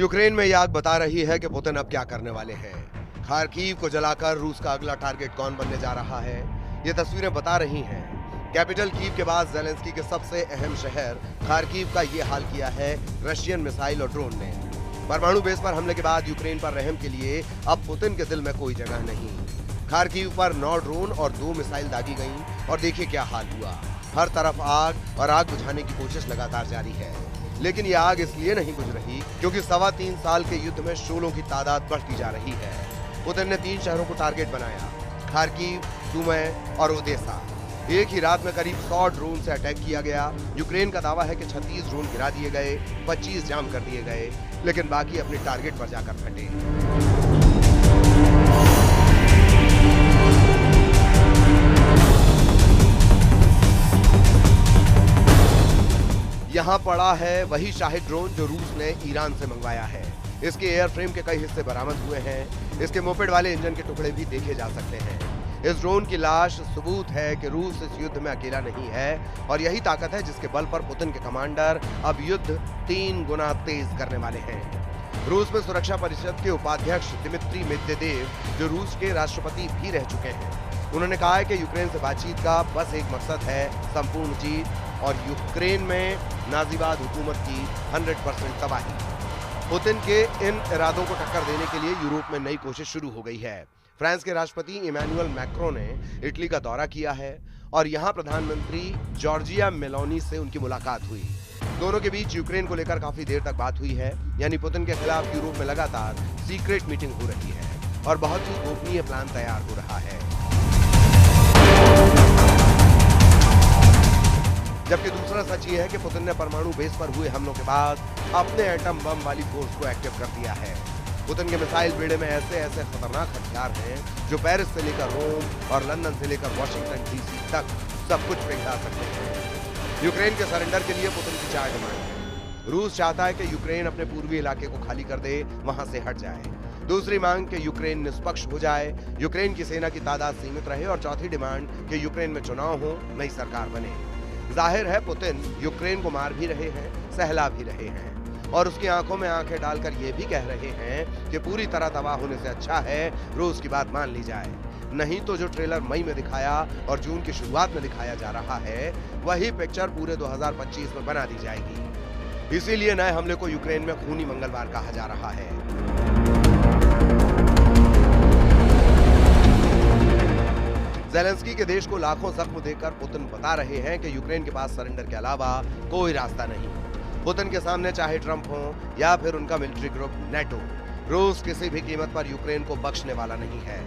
Ukraine में यह आग बता रही है कि पुतिन अब क्या करने वाले हैं। खार्किव को जलाकर रूस का अगला टारगेट कौन बनने जा रहा है, ये तस्वीरें बता रही हैं। कैपिटल कीव के बाद ज़ेलेंस्की के सबसे अहम शहर खार्किव का ये हाल किया है रशियन मिसाइल और ड्रोन ने। परमाणु बेस पर हमले के बाद यूक्रेन पर रहम के लिए अब पुतिन के दिल में कोई जगह नहीं। खार्किव पर 9 ड्रोन और 2 मिसाइल दागी गईं और देखिए क्या हाल हुआ। हर तरफ आग और आग बुझाने की कोशिश लगातार जारी है, लेकिन ये आग इसलिए नहीं बुझ रही क्योंकि 3.25 साल के युद्ध में शोलों की तादाद बढ़ती जा रही है। पुतिन ने 3 शहरों को टारगेट बनाया, खार्किव, सुमी और ओदेसा। एक ही रात में करीब 100 ड्रोन से अटैक किया गया। यूक्रेन का दावा है कि 36 ड्रोन गिरा दिए गए, 25 जाम कर दिए गए, लेकिन बाकी अपने टारगेट पर जाकर फटे। यहाँ पड़ा है वही शाहिद ड्रोन जो रूस ने ईरान से मंगवाया है। इसके एयरफ्रेम के कई हिस्से बरामद हुए हैं। इसके मोपेड वाले इंजन के टुकड़े भी देखे जा सकते हैं। इस ड्रोन की लाश सबूत है कि रूस इस युद्ध में अकेला नहीं है और यही ताकत है जिसके बल पर पुतिन के कमांडर अब युद्ध 3 गुना तेज करने वाले हैं। रूस में सुरक्षा परिषद के उपाध्यक्ष दिमित्री मेदवेदेव, जो रूस के राष्ट्रपति भी रह चुके हैं, उन्होंने कहा है कि यूक्रेन से बातचीत का बस एक मकसद है, संपूर्ण जीत और यूक्रेन में नाजीवाद हुकूमत की 100% तबाही। पुतिन के इन इरादों को टक्कर देने के लिए यूरोप में नई कोशिश शुरू हो गई है। फ्रांस के राष्ट्रपति इमैनुअल मैक्रों ने इटली का दौरा किया है और यहाँ प्रधानमंत्री जॉर्जिया मेलोनी से उनकी मुलाकात हुई। दोनों के बीच यूक्रेन को लेकर काफी देर तक बात हुई है, यानी पुतिन के खिलाफ यूरोप में लगातार सीक्रेट मीटिंग हो रही है और बहुत ही गोपनीय प्लान तैयार हो रहा है। जबकि दूसरा सच ये है कि पुतिन ने परमाणु बेस पर हुए हमलों के बाद अपने एटम बम वाली फोर्स को एक्टिव कर दिया है। पुतिन के मिसाइल बेड़े में ऐसे खतरनाक हथियार हैं जो पेरिस से लेकर रोम और लंदन से लेकर वॉशिंगटन डीसी तक सब कुछ पिघला सकते हैं। यूक्रेन के सरेंडर के लिए पुतिन की 4 डिमांड है। रूस चाहता है कि यूक्रेन अपने पूर्वी इलाके को खाली कर दे, वहां से हट जाए। दूसरी मांग कि यूक्रेन निष्पक्ष हो जाए, यूक्रेन की सेना की तादाद सीमित रहे और चौथी डिमांड कि यूक्रेन में चुनाव हो, नई सरकार बने। जाहिर है पुतिन यूक्रेन को मार भी रहे हैं, सहला भी रहे हैं और उसकी आंखों में आंखें डालकर ये भी कह रहे हैं कि पूरी तरह तबाह होने से अच्छा है रूस की बात मान ली जाए। नहीं तो जो ट्रेलर मई में दिखाया और जून की शुरुआत में दिखाया जा रहा है, वही पिक्चर पूरे 2025 में बना दी जाएगी। इसीलिए नए हमले को यूक्रेन में खूनी मंगलवार कहा जा रहा है। ज़ेलेंस्की के देश को लाखों जख्म देकर पुतिन बता रहे हैं कि यूक्रेन के पास सरेंडर के अलावा कोई रास्ता नहीं। पुतिन के सामने चाहे ट्रंप हो या फिर उनका मिलिट्री ग्रुप नेटो, रूस किसी भी कीमत पर यूक्रेन को बख्शने वाला नहीं है।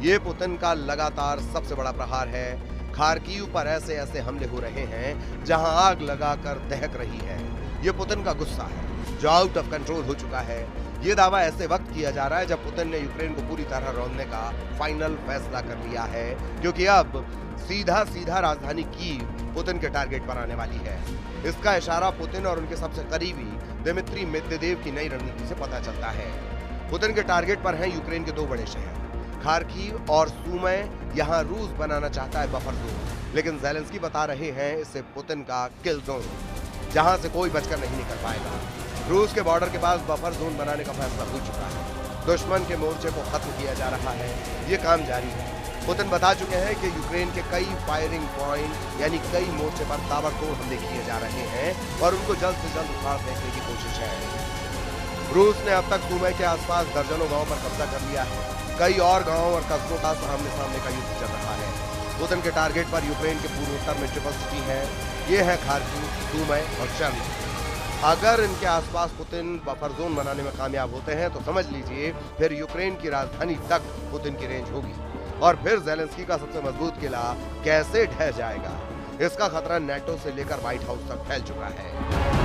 ये पुतिन का लगातार सबसे बड़ा प्रहार है। खार्किव पर ऐसे हमले हो रहे हैं जहां आग लगाकर दहक रही है। ये पुतिन का गुस्सा है जो आउट ऑफ कंट्रोल हो चुका है। ये दावा ऐसे वक्त किया जा रहा है जब पुतिन ने यूक्रेन को पूरी तरह रौंदने का फाइनल फैसला कर लिया है, क्योंकि अब सीधा राजधानी कीव पुतिन के टारगेट पर आने वाली है। इसका इशारा पुतिन और उनके सबसे करीबी दिमित्री मेदवेदेव की नई रणनीति से पता चलता है। पुतिन के टारगेट पर हैं यूक्रेन के 2 बड़े शहर खार्किव और सुमी। यहाँ रूस बनाना चाहता है बफर जोन, लेकिन ज़ेलेंस्की बता रहे हैं इससे पुतिन का किल जोन, जहां से कोई बचकर नहीं निकल पाएगा। रूस के बॉर्डर के पास बफर जोन बनाने का फैसला हो चुका है। दुश्मन के मोर्चे को खत्म किया जा रहा है, ये काम जारी है। पुतिन बता चुके हैं कि यूक्रेन के कई फायरिंग पॉइंट यानी कई मोर्चे पर ताबड़तोड़ हमले किए जा रहे हैं और उनको जल्द से जल्द उखाड़ फेंकने की कोशिश है। रूस ने अब तक सुमी के आसपास दर्जनों गांवों पर कब्जा कर लिया है। कई और गांवों और कस्बों का सामने का युद्ध चल रहा है। पुतिन के टारगेट पर यूक्रेन के पूर्वोत्तर में ट्रिपल सिटी है। ये है खार्किव, सुमी और चर्च। अगर इनके आसपास पुतिन बफर जोन बनाने में कामयाब होते हैं तो समझ लीजिए फिर यूक्रेन की राजधानी तक पुतिन की रेंज होगी और फिर ज़ेलेंस्की का सबसे मजबूत किला कैसे ढह जाएगा, इसका खतरा नेटो से लेकर व्हाइट हाउस तक फैल चुका है।